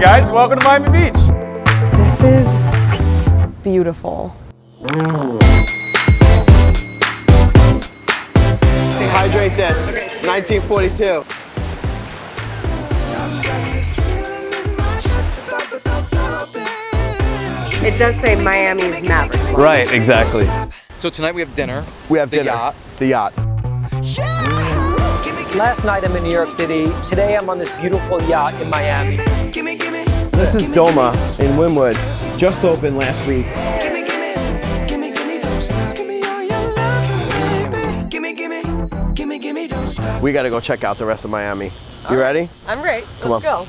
guys, welcome to Miami Beach. This is beautiful. Hydrate this. 1942. It does say Miami's Maverick. Right, exactly. So tonight we have dinner. We have dinner. Yacht. The yacht. Last night I'm in New York City. Today I'm on this beautiful yacht in Miami. This is Doma in Wynwood. Just opened last week. We gotta go check out the rest of Miami. You ready? I'm ready. Come on. Let's go.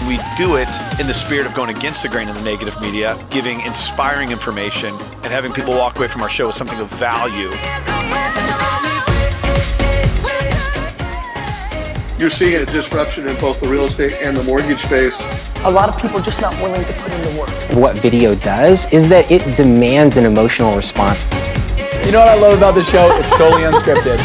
We do it in the spirit of going against the grain of the negative media, giving inspiring information, and having people walk away from our show with something of value. You're seeing a disruption in both the real estate and the mortgage space. A lot of people are just not willing to put in the work. What video does is that it demands an emotional response. You know what I love about the show? It's totally unscripted.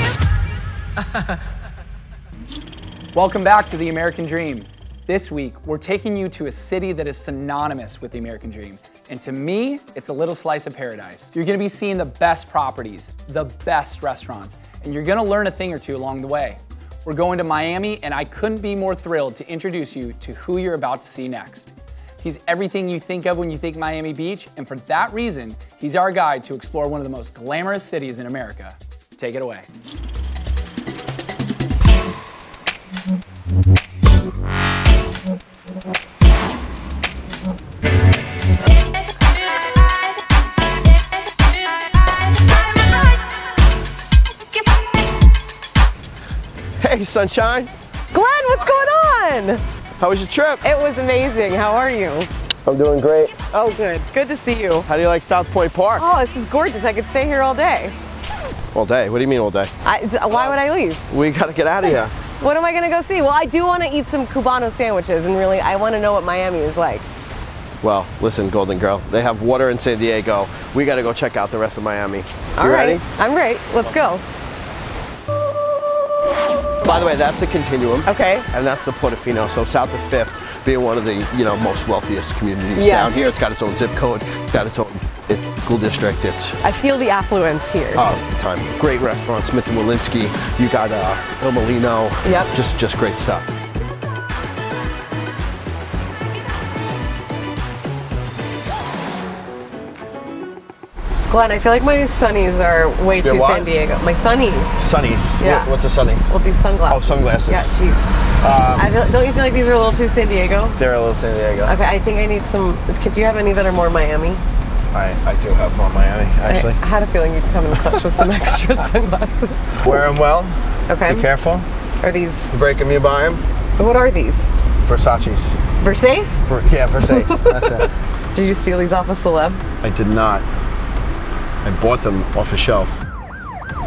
Welcome back to The American Dream. This week, we're taking you to a city that is synonymous with the American Dream. And to me, it's a little slice of paradise. You're gonna be seeing the best properties, the best restaurants, and you're gonna learn a thing or two along the way. We're going to Miami, and I couldn't be more thrilled to introduce you to who you're about to see next. He's everything you think of when you think Miami Beach, and for that reason, he's our guide to explore one of the most glamorous cities in America. Take it away. Hey, sunshine. Glenn, what's going on? How was your trip? It was amazing. How are you? I'm doing great. Oh, good. Good to see you. How do you like South Point Park? Oh, this is gorgeous. I could stay here all day. All day? What do you mean all day? Why would I leave? We gotta get out of here. What am I gonna go see? Well, I do want to eat some Cubano sandwiches, and really, I want to know what Miami is like. Well, listen, Golden Girl, they have water in San Diego. We gotta go check out the rest of Miami. All right. Ready? I'm ready. Let's go. By the way, that's the Continuum. Okay. And that's the Portofino. So south of 5th, being one of the most wealthiest communities Yes. down here. It's got its own zip code, got its own school district. I feel the affluence here. Big time. Great restaurants, Smith & Walensky. You got Il Molino. Yep. Just great stuff. Glenn, I feel like my sunnies are way Your too what? San Diego. My sunnies. Sunnies. Yeah. What's a sunny? Well, these sunglasses. Oh, sunglasses. Yeah, jeez. Don't you feel like these are a little too San Diego? They're a little San Diego. Okay, I think I need some. Do you have any that are more Miami? I do have more Miami, actually. I had a feeling you'd come in clutch with some extra sunglasses. Wear them well. Okay. Be careful. Are these? You break them, you buy them. What are these? Versace's. Versace? Yeah, Versace. That's it. Did you steal these off a celeb? I did not. I bought them off a shelf.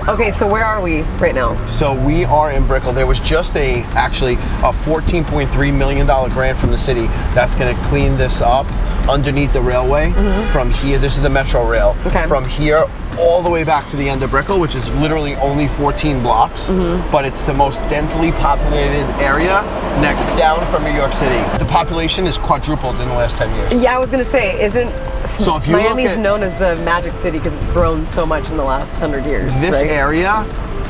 Okay, so where are we right now? So we are in Brickell. There was just actually a $14.3 million grant from the city that's going to clean this up underneath the railway from here. This is the Metro Rail. Okay. From here all the way back to the end of Brickell, which is literally only 14 blocks, but it's the most densely populated area down from New York City. The population is quadrupled in the last 10 years. Yeah, I was gonna say, So if you Miami's look at, known as the Magic City because it's grown so much in the last 100 years. this right? area,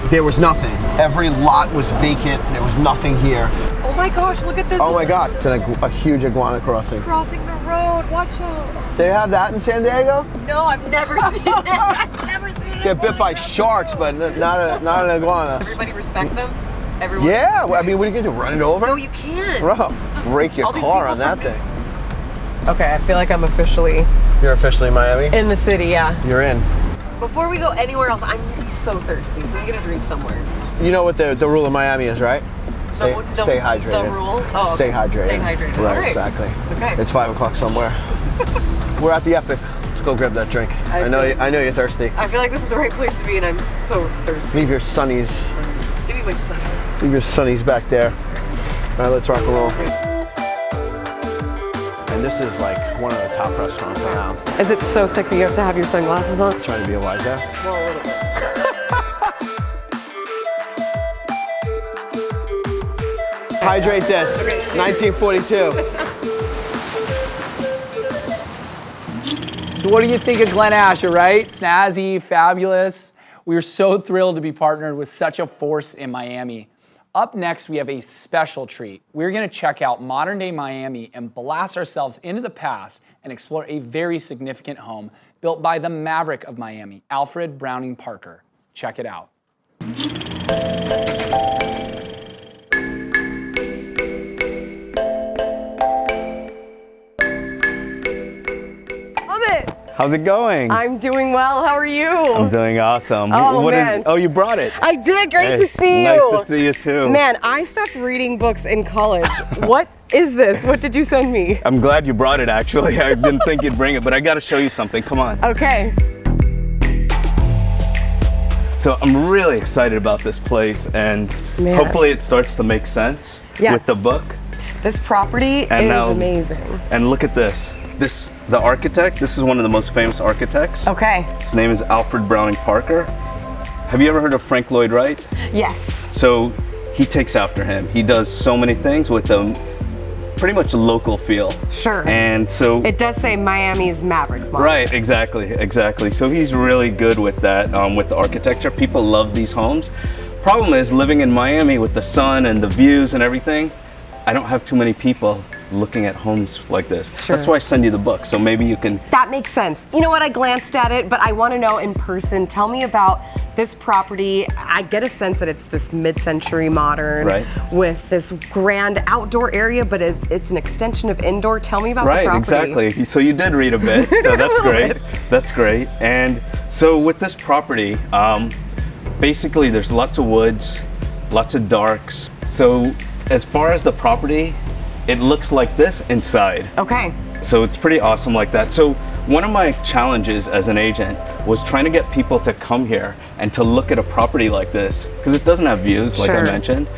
there was nothing. Every lot was vacant. There was nothing here. Oh my gosh, look at this. Oh my God, it's a huge iguana crossing. Crossing the road, watch out. They have that in San Diego? No, I've never seen that. I've never seen it. Get bit by sharks, but not an iguana. Everybody respect them? Everyone? Yeah, well, I mean, what are you gonna do, run it over? No, you can't. Bro, break your all these car people on that from- thing. Okay, I feel like I'm officially You're officially in Miami? in the city, yeah. You're in. Before we go anywhere else, I'm so thirsty. Can we get a drink somewhere? You know what the rule of Miami is, right? Stay hydrated. The rule? Oh, Stay okay. hydrated. Stay hydrated. Right, All right. exactly. Okay. It's 5 o'clock somewhere. We're at the Epic. Let's go grab that drink. I know you're thirsty. I feel like this is the right place to be, and I'm so thirsty. Leave your sunnies. Give me my sunnies. Leave your sunnies back there. All right, let's rock and roll. And this is like one of the top restaurants around. Is it so sick that you have to have your sunglasses on? Trying to be a wise guy. Well, a little bit. Hydrate this. 1942. So what do you think of Glen Asher, right? Snazzy, fabulous. We are so thrilled to be partnered with such a force in Miami. Up next, we have a special treat. We're gonna check out modern day Miami and blast ourselves into the past and explore a very significant home built by the maverick of Miami, Alfred Browning Parker. Check it out. Amit, How's it going? I'm doing well. How are you? I'm doing awesome. Oh, man. Oh, you brought it. I did. Great Hey, to see you. Nice to see you too. Man, I stopped reading books in college. What is this? What did you send me? I'm glad you brought it actually. I didn't think you'd bring it, but I got to show you something. Come on. Okay. So I'm really excited about this place, and Man. hopefully it starts to make sense with the book. This property is amazing. And look at this. The architect, this is one of the most famous architects. Okay. His name is Alfred Browning Parker. Have you ever heard of Frank Lloyd Wright? Yes. So he takes after him. He does so many things with pretty much a local feel. Sure. And so It does say Miami's Maverick Model. right, exactly. So he's really good with that, with the architecture. People love these homes. Problem is, living in Miami with the sun and the views and everything, I don't have too many people looking at homes like this. Sure. That's why I send you the book, so maybe you can. That makes sense. You know what, I glanced at it, but I want to know in person. Tell me about this property. I get a sense that it's this mid-century modern with this grand outdoor area, but it's an extension of indoor. Tell me about the property. Right, exactly. So you did read a bit, so that's great. That's great. And so with this property, basically there's lots of woods, lots of darks. So as far as the property, it looks like this inside. Okay. So it's pretty awesome like that. So one of my challenges as an agent was trying to get people to come here and to look at a property like this, because it doesn't have views, like I mentioned.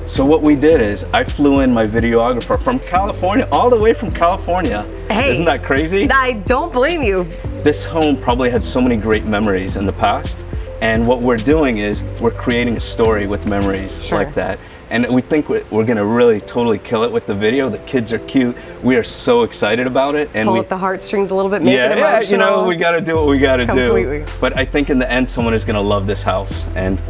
So what we did is I flew in my videographer from California, all the way from California. Hey, isn't that crazy? I don't blame you. This home probably had so many great memories in the past. And what we're doing is we're creating a story with memories like that. And we think we're gonna really totally kill it with the video. The kids are cute. We are so excited about it. And Pull at the heartstrings a little bit, make it emotional. Yeah, you know, we gotta do what we gotta Completely. do. But I think in the end, someone is gonna love this house. And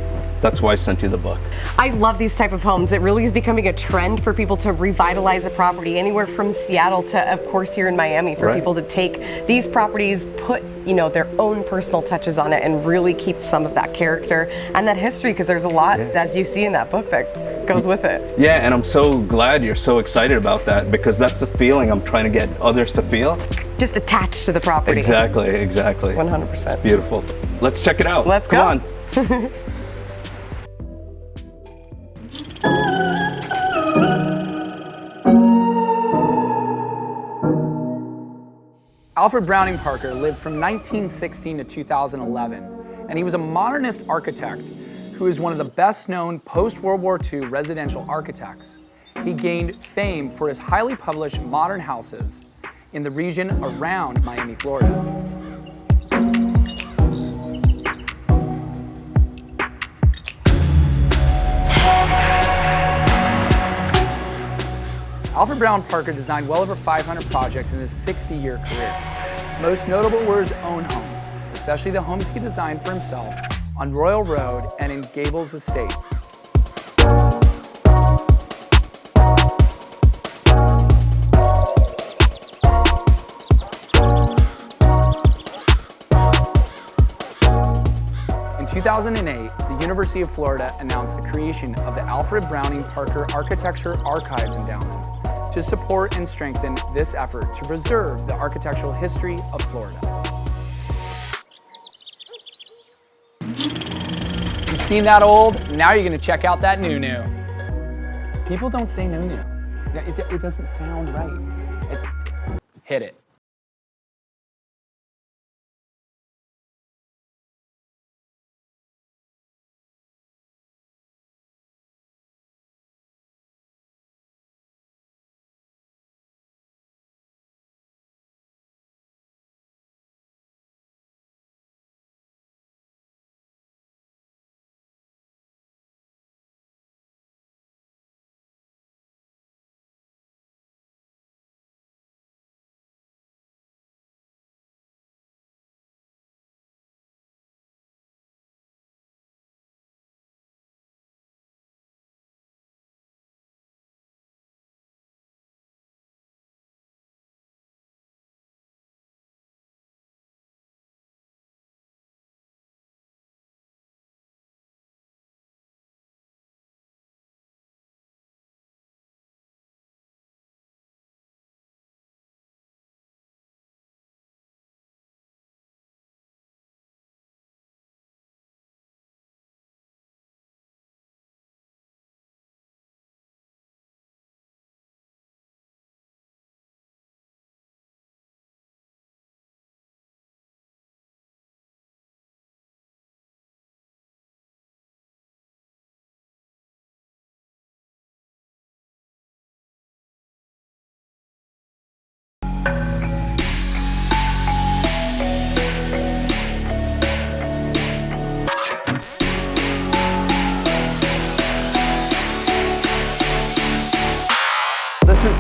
that's why I sent you the book. I love these type of homes. It really is becoming a trend for people to revitalize a property, anywhere from Seattle to, of course, here in Miami, for people to take these properties, put, you know, their own personal touches on it, and really keep some of that character and that history, because there's a lot, as you see in that book, that goes with it. Yeah, and I'm so glad you're so excited about that, because that's the feeling I'm trying to get others to feel. Just attached to the property. Exactly. 100%. It's beautiful. Let's check it out. Let's Come go. on. Alfred Browning Parker lived from 1916 to 2011, and he was a modernist architect who is one of the best known post-World War II residential architects. He gained fame for his highly published modern houses in the region around Miami, Florida. Alfred Browning Parker designed well over 500 projects in his 60-year career. Most notable were his own homes, especially the homes he designed for himself on Royal Road and in Gables Estates. In 2008, the University of Florida announced the creation of the Alfred Browning Parker Architecture Archives Endowment to support and strengthen this effort to preserve the architectural history of Florida. You've seen that old, now you're gonna check out that new. People don't say new. It doesn't sound right. Hit it.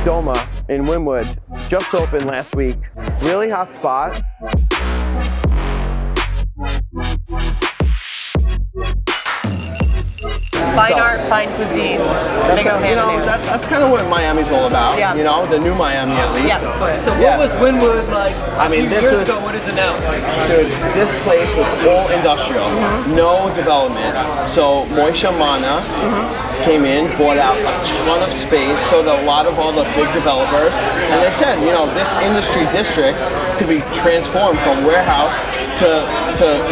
Doma in Wynwood, just opened last week. Really hot spot. Fine art, fine cuisine. They go hand in hand. That's kind of what Miami's all about. Yeah. You know, the new Miami at least. Yeah. So what was Wynwood like I mean, a few this years was- ago? What is it now? Dude, this place was all industrial, no development. So Moisha Mana came in, bought out a ton of space, sold a lot of all the big developers, and they said, you know, this industry district could be transformed from warehouse to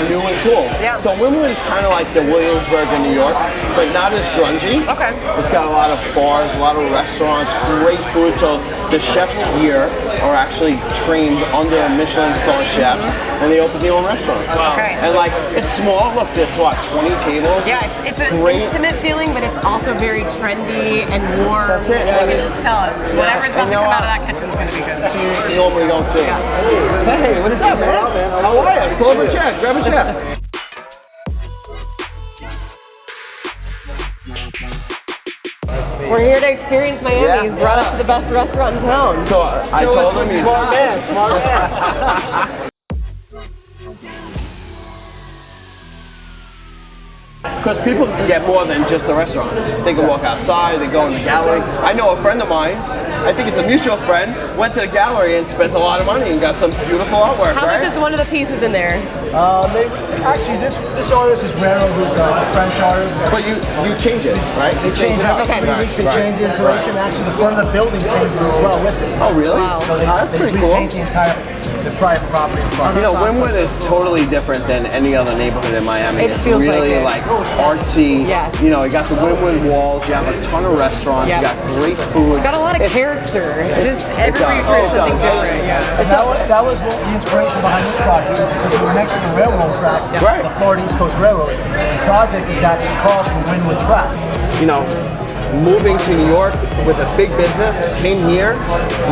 new and cool. Yeah. So Wynwood is kind of like the Williamsburg in New York, but not as grungy. Okay. It's got a lot of bars, a lot of restaurants, great food. So the chefs here are actually trained under Michelin-star chefs, and they open their own restaurant. Okay. And like, it's small. Look, there's what, 20 tables? Yeah, it's an Great. intimate feeling, but it's also very trendy and warm. That's it. And you can just tell it. Whatever's about And to you know come out of what? that kitchen's going to be good. You normally don't see. Hey, what's up, man? How are you? Pull up a check. Grab a check. We're here to experience Miami. He's brought us to the best restaurant in town. So I told him, smart man. Because people can get more than just a restaurant. They can walk outside, they go in the gallery. I know a friend of mine, I think it's a mutual friend, went to the gallery and spent a lot of money and got some beautiful artwork, How right? much is one of the pieces in there? Actually, this artist is Rero, who's a French artist. But you change it, right? They change it up. Okay. Every week they change the insulation. Actually, the front of the building changes as well with it. Oh, really? Wow. So they, That's they pretty cool. repaint the private property in front. You know, Wynwood is totally different than any other neighborhood in Miami. It It's feels really like it. artsy. Yes. You know, you got the Wynwood walls, you have a ton of restaurants, Yep. you got great food. It's got a lot of character. Just everywhere you does. turn It something does. different. Yeah. And that was what the inspiration behind this project is because we're next to the railroad track, Right. the Florida East Coast Railroad. The project is actually called the Wynwood Track. You know, moving to New York with a big business, came here,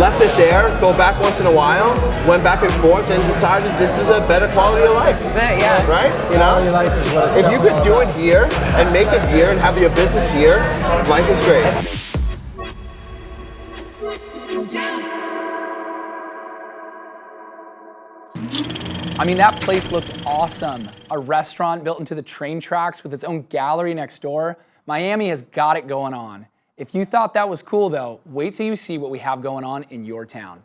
left it there, go back once in a while, went back and forth, and decided this is a better quality of life. That's it, yeah. Right? You Quality of know? life is what it's If you all could about. do it here and make it here and have your business here, life is great. I mean, that place looked awesome. A restaurant built into the train tracks with its own gallery next door. Miami has got it going on. If you thought that was cool though, wait till you see what we have going on in your town.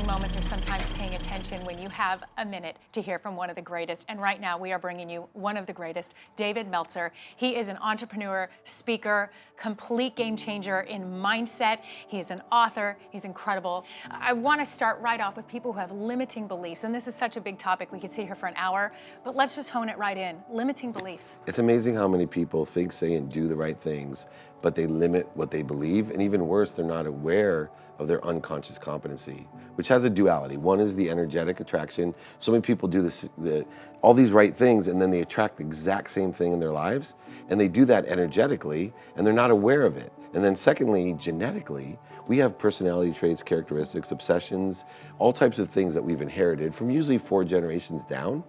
Moments are sometimes paying attention when you have a minute to hear from one of the greatest. And right now we are bringing you one of the greatest, David Meltzer. He is an entrepreneur, speaker, complete game changer in mindset. He is an author. He's incredible. I want to start right off with people who have limiting beliefs. And this is such a big topic. We could sit here for an hour, but let's just hone it right in. Limiting beliefs. It's amazing how many people think, say, and do the right things, but they limit what they believe. And even worse, they're not aware of their unconscious competency, which has a duality. One is the energetic attraction. So many people do all these right things, and then they attract the exact same thing in their lives, and they do that energetically, and they're not aware of it. And then secondly, genetically, we have personality traits, characteristics, obsessions, all types of things that we've inherited from usually 4 generations down,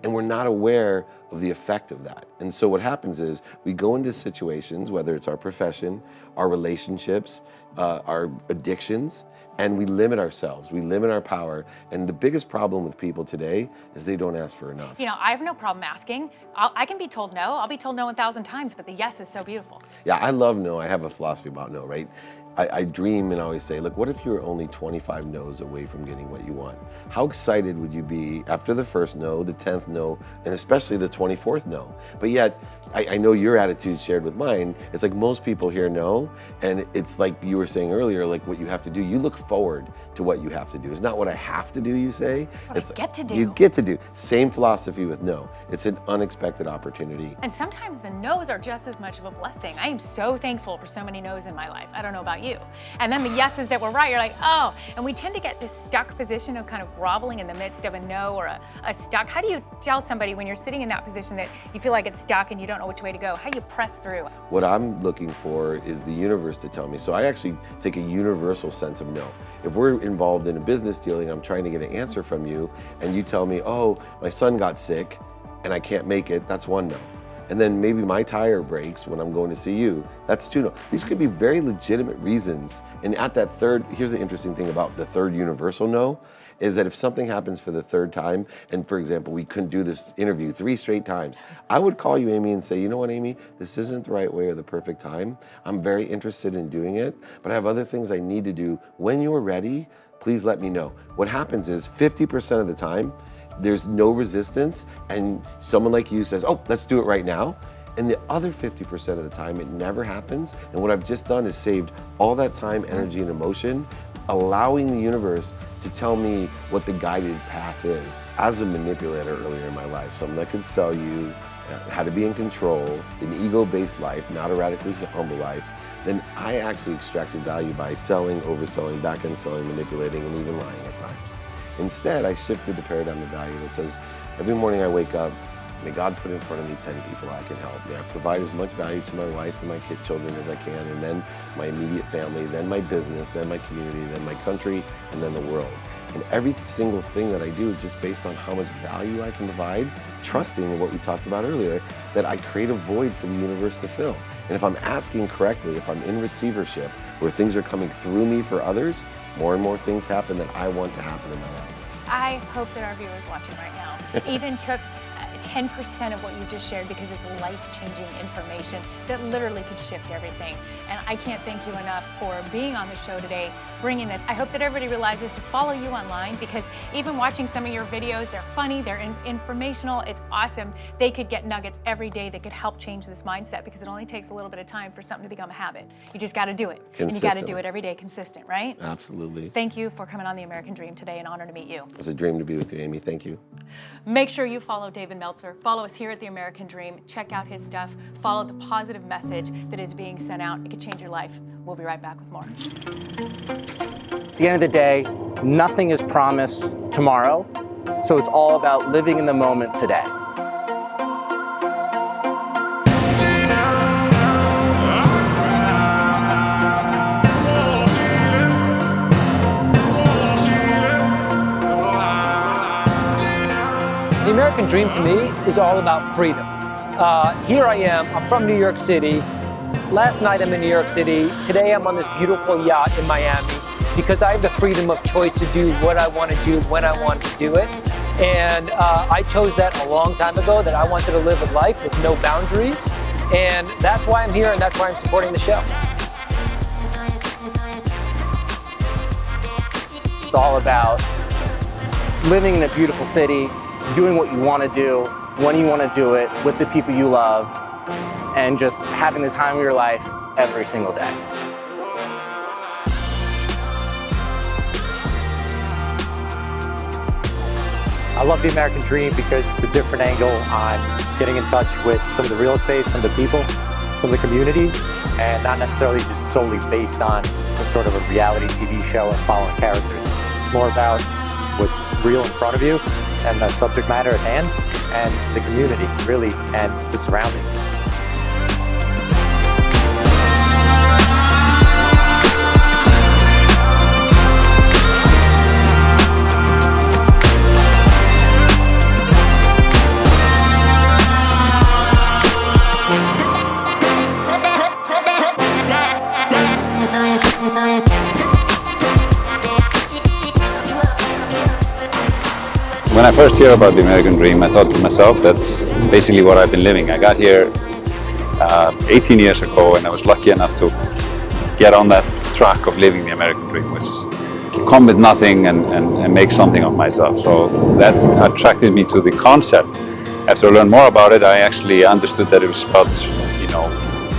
and we're not aware of the effect of that. And so what happens is we go into situations, whether it's our profession, our relationships, our addictions, and we limit ourselves, we limit our power. And the biggest problem with people today is they don't ask for enough. You know, I have no problem asking. I can be told no. I'll be told no 1,000 times, but the yes is so beautiful. Yeah, I love no. I have a philosophy about no, right? I dream and always say, look, what if you were only 25 no's away from getting what you want? How excited would you be after the first no, the 10th no, and especially the 24th no? But yet, I know your attitude shared with mine. It's like most people hear no, and it's like you were saying earlier, like what you have to do. You look forward to what you have to do. It's not what I have to do, you say. It's what I get to do. You get to do. Same philosophy with no. It's an unexpected opportunity. And sometimes the no's are just as much of a blessing. I am so thankful for so many no's in my life. I don't know about you. And then the yeses that were right, you're like, oh. And we tend to get this stuck position of kind of groveling in the midst of a no or a stuck. How do you tell somebody when you're sitting in that position that you feel like it's stuck and you don't know which way to go? How do you press through? What I'm looking for is the universe to tell me. So I actually take a universal sense of no. If we're involved in a business deal and I'm trying to get an answer from you and you tell me, oh, my son got sick and I can't make it, that's 1 no. And then maybe my tire breaks when I'm going to see you, that's 2 no. These could be very legitimate reasons. And at that third, here's the interesting thing about the third universal no, is that if something happens for the 3rd time, and for example, we couldn't do this interview 3 straight times, I would call you, Amy, and say, you know what, Amy, this isn't the right way or the perfect time. I'm very interested in doing it, but I have other things I need to do. When you're ready, please let me know. What happens is 50% of the time, there's no resistance, and someone like you says, oh, let's do it right now. And the other 50% of the time, it never happens. And what I've just done is saved all that time, energy, and emotion, allowing the universe to tell me what the guided path is. As a manipulator earlier in my life, someone that could sell you how to be in control, an ego-based life, not a radically humble life, then I actually extracted value by selling, overselling, back-end selling, manipulating, and even lying at times. Instead, I shifted the paradigm of value that says, every morning I wake up, may God put in front of me 10 people I can help. May I provide as much value to my wife and my children as I can, and then my immediate family, then my business, then my community, then my country, and then the world. And every single thing that I do is just based on how much value I can provide, trusting in what we talked about earlier, that I create a void for the universe to fill. And if I'm asking correctly, if I'm in receivership, where things are coming through me for others, more and more things happen that I want to happen in my life. I hope that our viewers watching right now even took 10% of what you just shared, because it's life-changing information that literally could shift everything. And I can't thank you enough for being on the show today, bringing this. I hope that everybody realizes to follow you online, because even watching some of your videos, they're funny, they're informational, it's awesome. They could get nuggets every day that could help change this mindset, because it only takes a little bit of time for something to become a habit. You just got to do it. And you got to do it every day, consistent, right? Absolutely. Thank you for coming on The American Dream today. An honor to meet you. It's a dream to be with you, Amy. Thank you. Make sure you follow David Meltzer. Follow us here at The American Dream. Check out his stuff. Follow the positive message that is being sent out. It could change your life. We'll be right back with more. At the end of the day, nothing is promised tomorrow, so it's all about living in the moment today. The American dream to me is all about freedom. Here I am, I'm from New York City. Last night I'm in New York City. Today I'm on this beautiful yacht in Miami because I have the freedom of choice to do what I want to do when I want to do it. And I chose that a long time ago, that I wanted to live a life with no boundaries. And that's why I'm here, and that's why I'm supporting the show. It's all about living in a beautiful city, doing what you want to do, when you want to do it, with the people you love, and just having the time of your life every single day. I love the American dream because it's a different angle on getting in touch with some of the real estate, some of the people, some of the communities, and not necessarily just solely based on some sort of a reality TV show and following characters. It's more about what's real in front of you and the subject matter at hand and the community, really, and the surroundings. When I first heard about the American dream, I thought to myself, that's basically what I've been living. I got here 18 years ago, and I was lucky enough to get on that track of living the American dream, which is come with nothing and make something of myself. So that attracted me to the concept. After I learned more about it, I actually understood that it was about,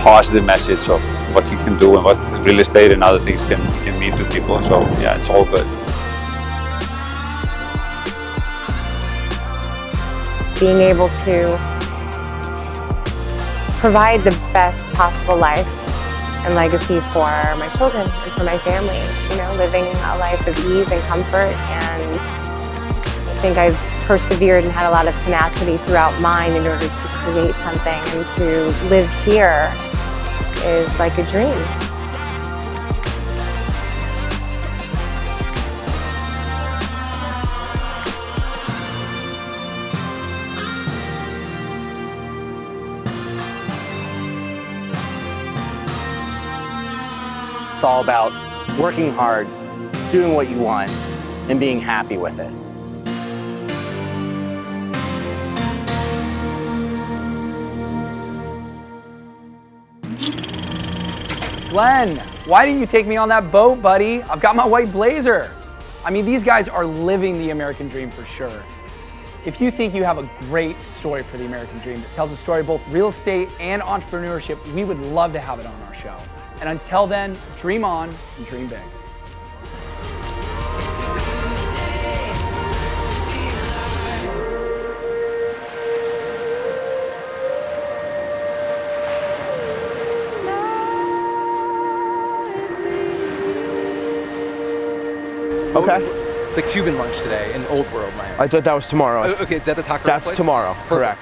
positive message of what you can do and what real estate and other things can mean to people. So yeah, it's all good. Being able to provide the best possible life and legacy for my children and for my family, living a life of ease and comfort. And I think I've persevered and had a lot of tenacity throughout mine in order to create something, and to live here is like a dream. It's all about working hard, doing what you want, and being happy with it. Glenn, why didn't you take me on that boat, buddy? I've got my white blazer. I mean, these guys are living the American dream for sure. If you think you have a great story for the American dream that tells a story of both real estate and entrepreneurship, we would love to have it on our show. And until then, dream on and dream big. Okay. The Cuban lunch today in Old World Land. I thought that was tomorrow. Okay, is that the taco That's place? tomorrow, Perfect. correct.